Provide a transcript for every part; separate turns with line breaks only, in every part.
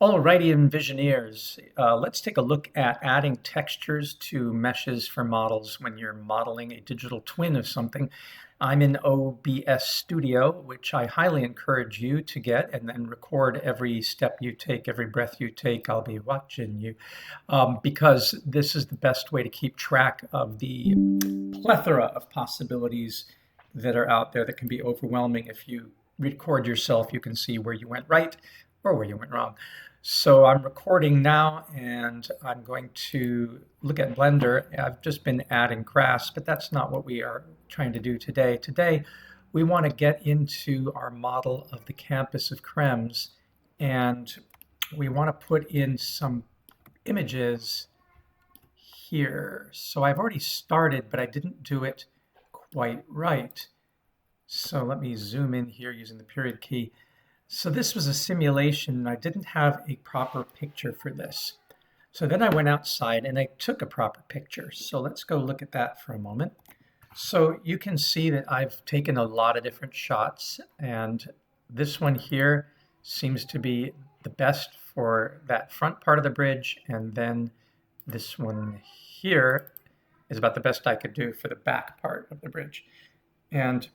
Alrighty, Envisioneers, let's take a look at adding textures to meshes for models when you're modeling a digital twin of something. I'm in OBS Studio, which I highly encourage you to get and then record every step you take, every breath you take. I'll be watching you because this is the best way to keep track of the plethora of possibilities that are out there that can be overwhelming. If you record yourself, you can see where you went right or where you went wrong. So I'm recording now and I'm going to look at Blender. I've just been adding grass, but that's not what we are trying to do today. Today, we want to get into our model of the campus of Krems, and we want to put in some images here. So I've already started, but I didn't do it quite right. So let me zoom in here using the period key. So this was a simulation. I didn't have a proper picture for this. So then I went outside and I took a proper picture. So let's go look at that for a moment. So you can see that I've taken a lot of different shots, and this one here seems to be the best for that front part of the bridge, and then this one here is about the best I could do for the back part of the bridge. And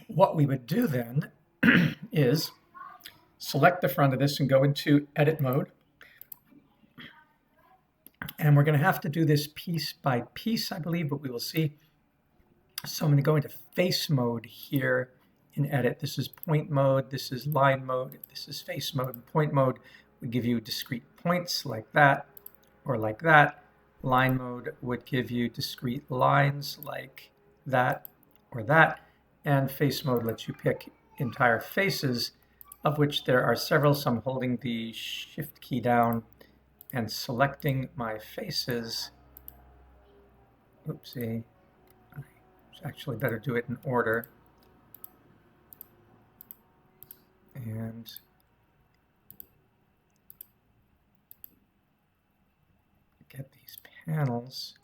what we would do then is select the front of this and go into edit mode. And we're going to have to do this piece by piece, I believe, but we will see. So I'm going to go into face mode here in edit. This is point mode, this is line mode, this is face mode. And point mode would give you discrete points like that or like that. Line mode would give you discrete lines like that or that. And face mode lets you pick entire faces, of which there are several. So I'm holding the shift key down and selecting my faces. Oopsie. Actually better do it in order. And get these panels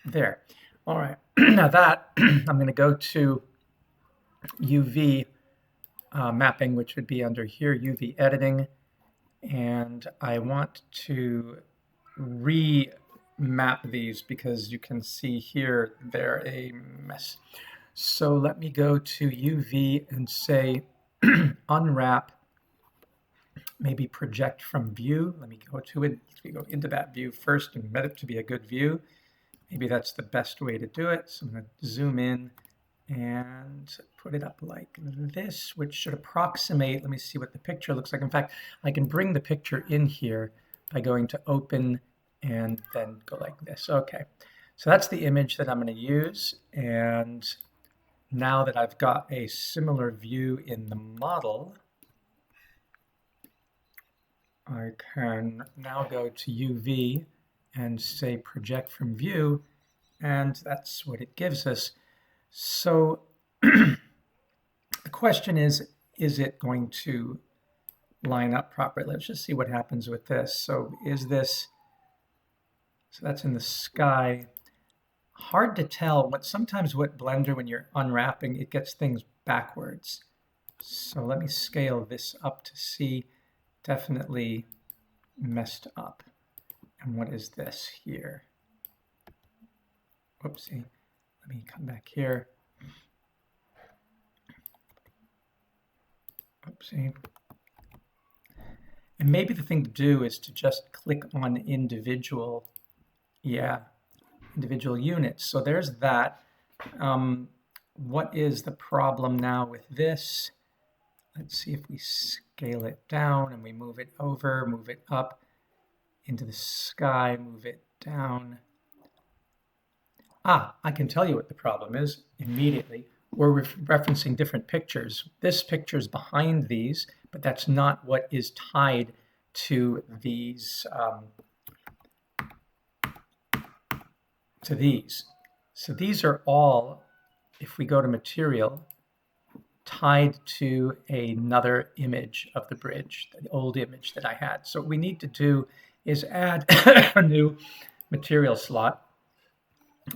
there. All right, now that I'm going to go to UV mapping, which would be under here, UV editing, and I want to remap these because you can see here they're a mess. So let me go to UV and say unwrap, maybe project from view. Let me go to it. We go into that view first and set it to be a good view. Maybe that's the best way to do it. So I'm going to zoom in and put it up like this, which should approximate. Let me see what the picture looks like. In fact, I can bring the picture in here by going to open and then go like this. Okay, so that's the image that I'm going to use. And now that I've got a similar view in the model, I can now go to UV and say project from view, and that's what it gives us. So the question is it going to line up properly? Let's just see what happens with this. So is this, so that's in the sky. Hard to tell. Sometimes with Blender, when you're unwrapping, it gets things backwards. So let me scale this up to see. Definitely messed up. And what is this here? Whoopsie. Let me come back here. Oopsie. And maybe the thing to do is to just click on individual, individual units. So there's that. What is the problem now with this? Let's see if we scale it down and we move it over, move it up into the sky, move it down. I can tell you what the problem is immediately. We're referencing different pictures. This picture is behind these, but that's not what is tied to these. So these are all, if we go to material, tied to another image of the bridge, the old image that I had. So what we need to do is add a new material slot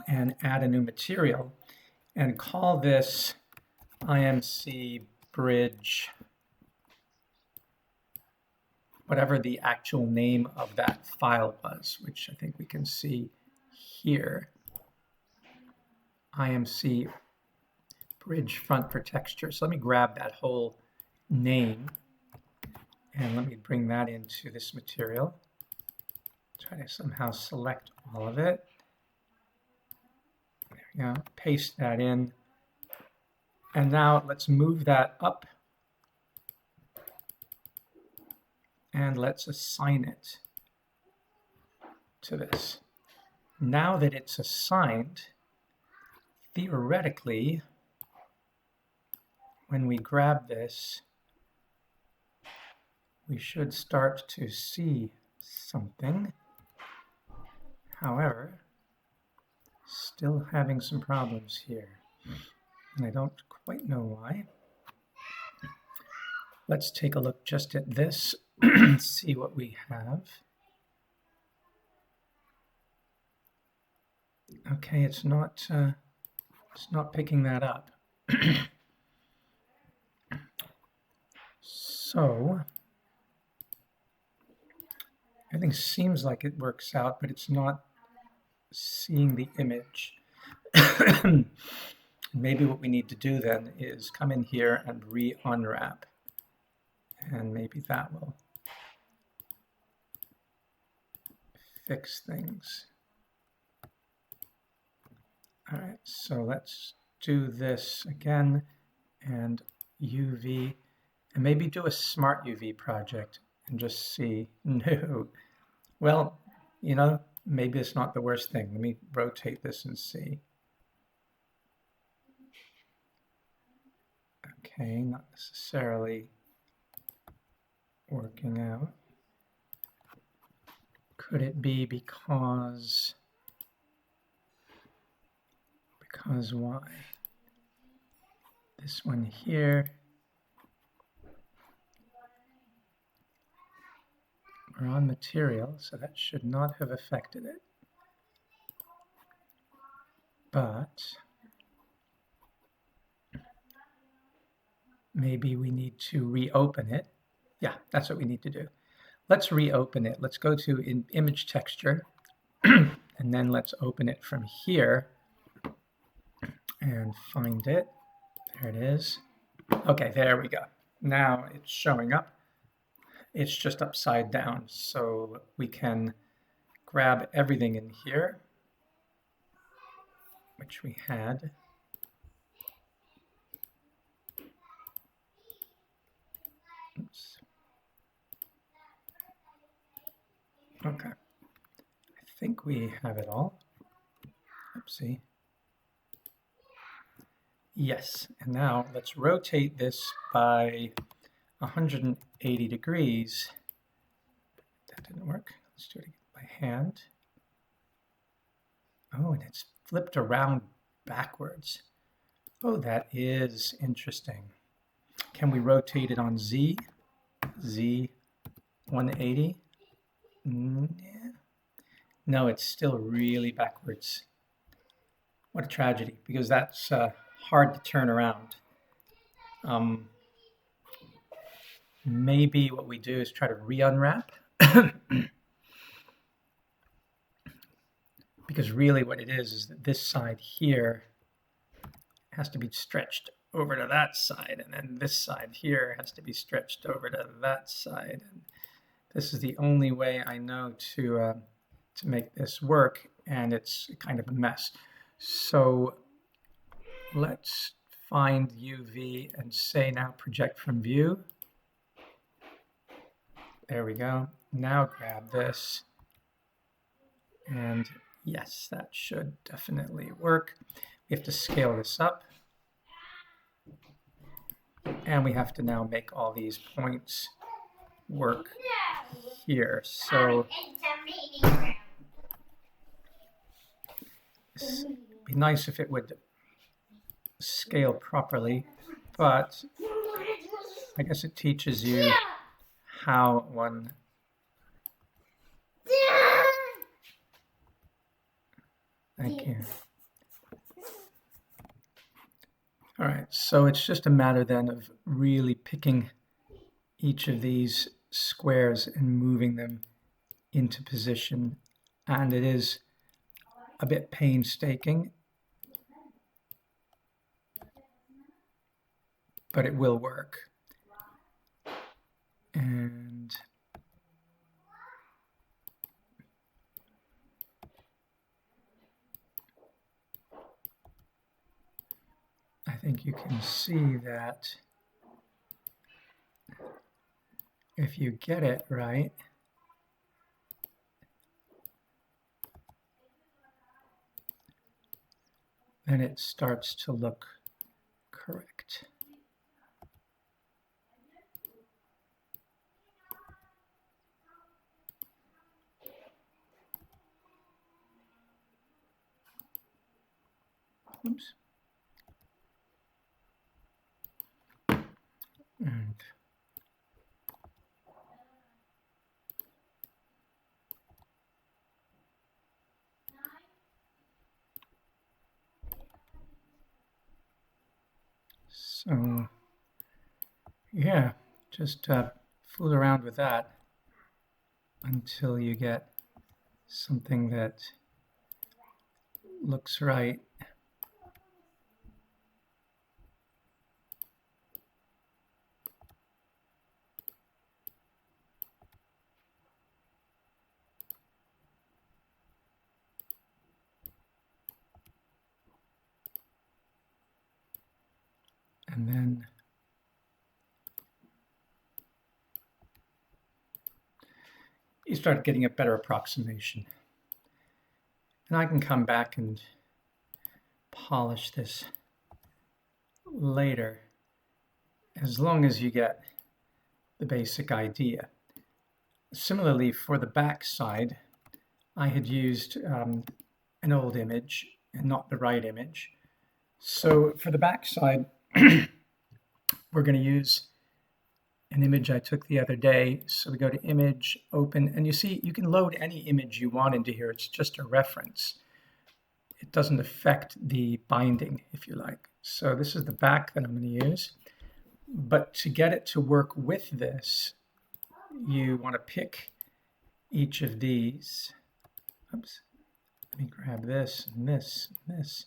and add a new material and call this IMC bridge whatever the actual name of that file was, which I think we can see here. IMC bridge front for texture. So let me grab that whole name and let me bring that into this material. Try to somehow select all of it. There we go. Paste that in. And now let's move that up and let's assign it to this. Now that it's assigned, theoretically, when we grab this, we should start to see something. However, still having some problems here, and I don't quite know why. Let's take a look just at this, see what we have. Okay, it's not picking that up. So everything seems like it works out, but it's not seeing the image. Maybe what we need to do then is come in here and re-unwrap, and maybe that will fix things. All right, so let's do this again, and UV, and maybe do a smart UV project and just see. No, well, you know, maybe it's not the worst thing. Let me rotate this and see. Okay, not necessarily working out. Could it be because why? This one here, we're on material, so that should not have affected it. But maybe we need to reopen it. Yeah, that's what we need to do. Let's reopen it. Let's go to image texture, and then let's open it from here and find it. There it is. Okay, there we go. Now it's showing up. It's just upside down, so we can grab everything in here, which we had. Oops. Okay, I think we have it all. Oopsie. Yes, and now let's rotate this by 180 degrees. That didn't work. Let's do it by hand. Oh, and it's flipped around backwards. Oh, that is interesting. Can we rotate it on Z? Z 180? Yeah. No, it's still really backwards. What a tragedy, because that's hard to turn around. Maybe what we do is try to re-unwrap. Because really what it is that this side here has to be stretched over to that side, and then this side here has to be stretched over to that side. And this is the only way I know to make this work, and it's kind of a mess. So let's find UV and say now project from view. There we go. Now grab this, and yes, that should definitely work. We have to scale this up, and we have to now make all these points work here. So it'd be nice if it would scale properly, but I guess it teaches you how one thank you. All right, so it's just a matter then of really picking each of these squares and moving them into position, and it is a bit painstaking, but it will work. And I think you can see that if you get it right, then it starts to look correct. Oops. And so, yeah, just fool around with that until you get something that looks right. And then you start getting a better approximation. And I can come back and polish this later, as long as you get the basic idea. Similarly, for the back side, I had used an old image and not the right image. So for the back side, we're going to use an image I took the other day. So we go to Image, Open, and you see you can load any image you want into here. It's just a reference. It doesn't affect the binding, if you like. So this is the back that I'm going to use. But to get it to work with this, you want to pick each of these. Oops. Let me grab this and this and this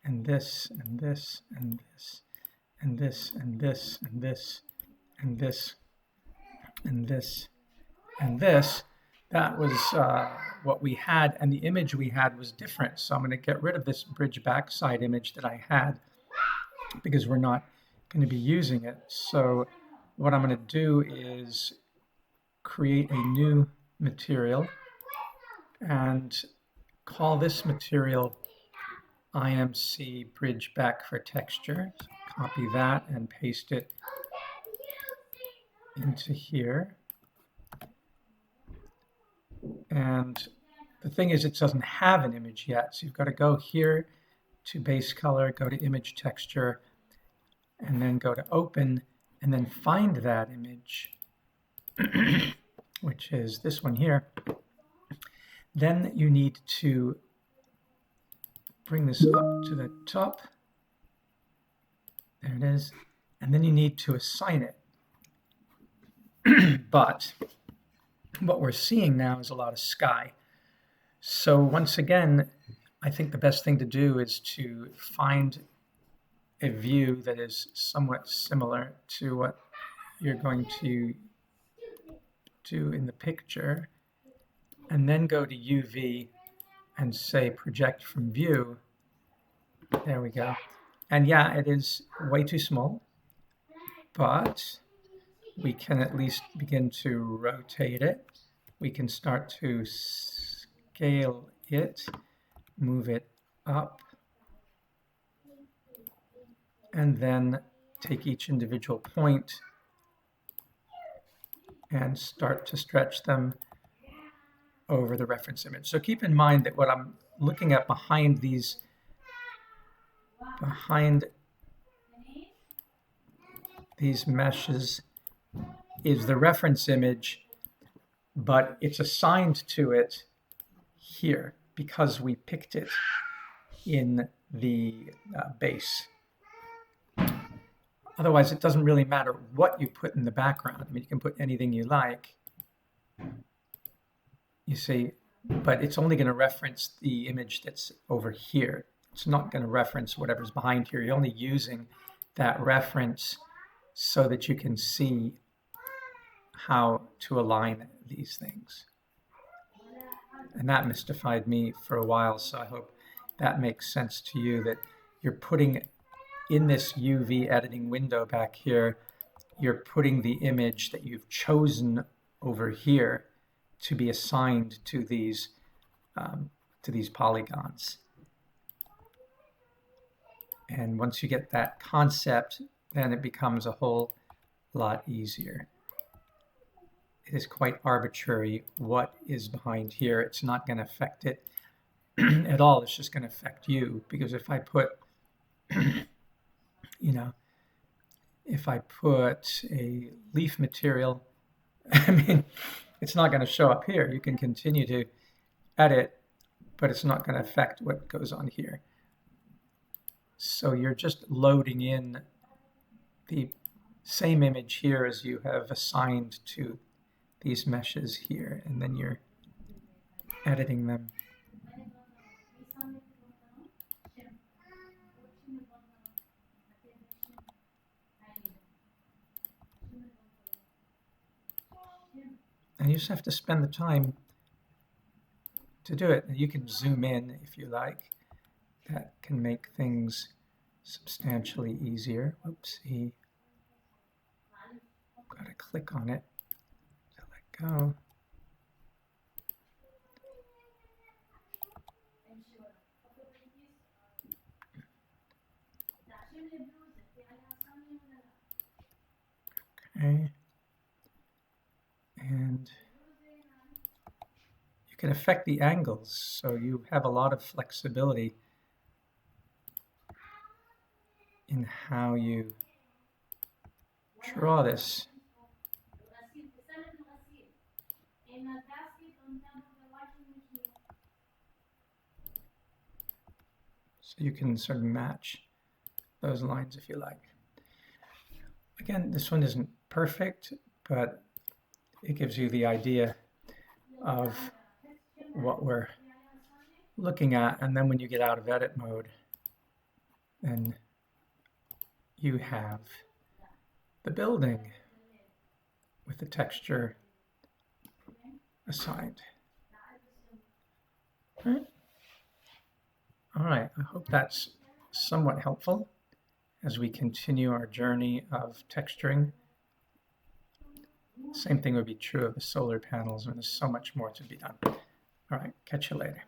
and this and this and this and this and this and this and this and this and this. That was what we had, and the image we had was different. So I'm going to get rid of this bridge backside image that I had because we're not going to be using it. So what I'm going to do is create a new material and call this material IMC bridge back for texture. So copy that and paste it into here. And the thing is, it doesn't have an image yet. So you've got to go here to base color, go to image texture, and then go to open, and then find that image, which is this one here. Then you need to bring this up to the top. There it is. And then you need to assign it. But what we're seeing now is a lot of sky. So once again, I think the best thing to do is to find a view that is somewhat similar to what you're going to do in the picture, and then go to UV and say project from view. There we go. And yeah, it is way too small, but we can at least begin to rotate it. We can start to scale it, move it up, and then take each individual point and start to stretch them over the reference image. So keep in mind that what I'm looking at behind these, meshes is the reference image, but it's assigned to it here because we picked it in the base. Otherwise, it doesn't really matter what you put in the background. I mean, you can put anything you like, you see, but it's only going to reference the image that's over here. It's not going to reference whatever's behind here. You're only using that reference so that you can see how to align these things. And that mystified me for a while, so I hope that makes sense to you, that you're putting in this UV editing window back here, you're putting the image that you've chosen over here to be assigned to these polygons. And once you get that concept, then it becomes a whole lot easier. It is quite arbitrary what is behind here. It's not going to affect it at all. It's just going to affect you, because if I put if I put a leaf material, I mean, it's not going to show up here. You can continue to edit, but it's not going to affect what goes on here. So you're just loading in the same image here as you have assigned to these meshes here, and then you're editing them. And you just have to spend the time to do it. You can zoom in if you like. That can make things substantially easier. Oopsie. Got to click on it to let go. Okay. And you can affect the angles, so you have a lot of flexibility in how you draw this. So you can sort of match those lines if you like. Again, this one isn't perfect, but it gives you the idea of what we're looking at. And then when you get out of edit mode, then you have the building with the texture assigned. All right, I hope that's somewhat helpful as we continue our journey of texturing. Same thing would be true of the solar panels, and there's so much more to be done. All right, catch you later.